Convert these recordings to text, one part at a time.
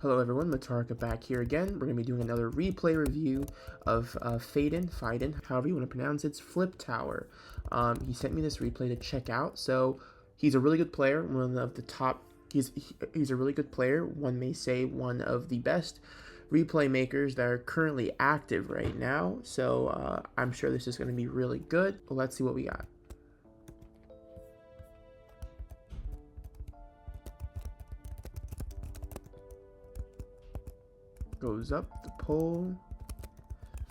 Hello everyone, MATARIKA back here again. We're going to be doing another replay review of Faidin, however you want to pronounce it, Flip Tower. He sent me this replay to check out, so he's a really good player, one of the top, he's a really good player, one may say one of the best replay makers that are currently active right now, so I'm sure this is going to be really good. Let's see what we got. Goes up the pole.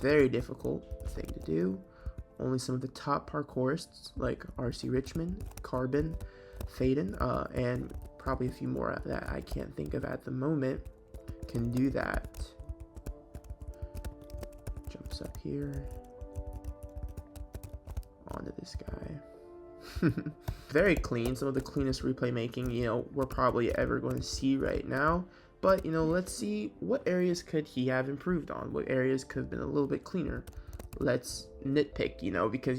Very difficult thing to do. Only some of the top parkourists like RC Richmond, Carbon, Faidin, and probably a few more that I can't think of at the moment can do that. Jumps up here onto this guy. Very clean, some of the cleanest replay making we're probably ever going to see right now. But let's see what areas could he have improved on, what areas could have been a little bit cleaner. Let's nitpick, because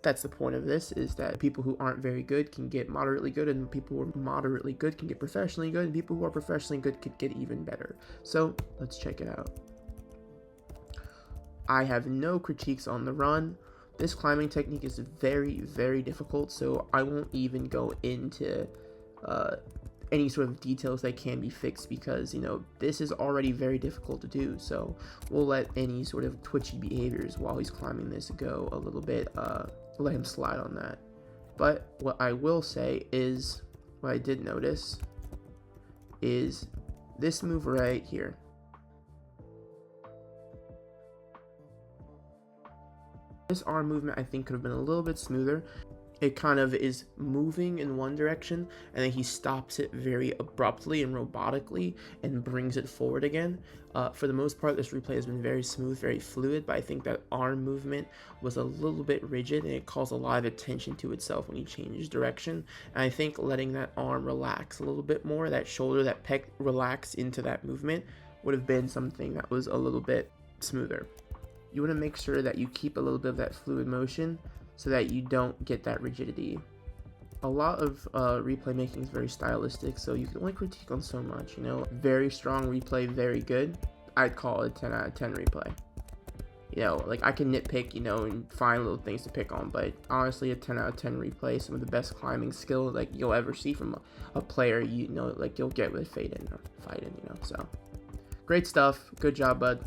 that's the point of this, is that people who aren't very good can get moderately good, and people who are moderately good can get professionally good, and people who are professionally good could get even better. So let's check it out. I have no critiques on the run. This climbing technique is very, very difficult, so I won't even go into any sort of details that can be fixed, because this is already very difficult to do. So we'll let any sort of twitchy behaviors while he's climbing this go a little bit, let him slide on that. But what I will say is, what I did notice is this move right here. This arm movement I think could have been a little bit smoother. It kind of is moving in one direction, and then he stops it very abruptly and robotically and brings it forward again. For the most part, this replay has been very smooth, very fluid, but I think that arm movement was a little bit rigid, and it calls a lot of attention to itself when he changes direction. And I think letting that arm relax a little bit more, that shoulder, that pec relax into that movement, would have been something that was a little bit smoother. You want to make sure that you keep a little bit of that fluid motion, so that you don't get that rigidity. A lot of replay making is very stylistic, so you can only critique on so much. Very strong replay, very good. I'd call it a 10 out of 10 replay. Like I can nitpick, and find little things to pick on, but honestly, a 10 out of 10 replay, some of the best climbing skill like you'll ever see from a player, like you'll get with Faidin, so great stuff. Good job, bud.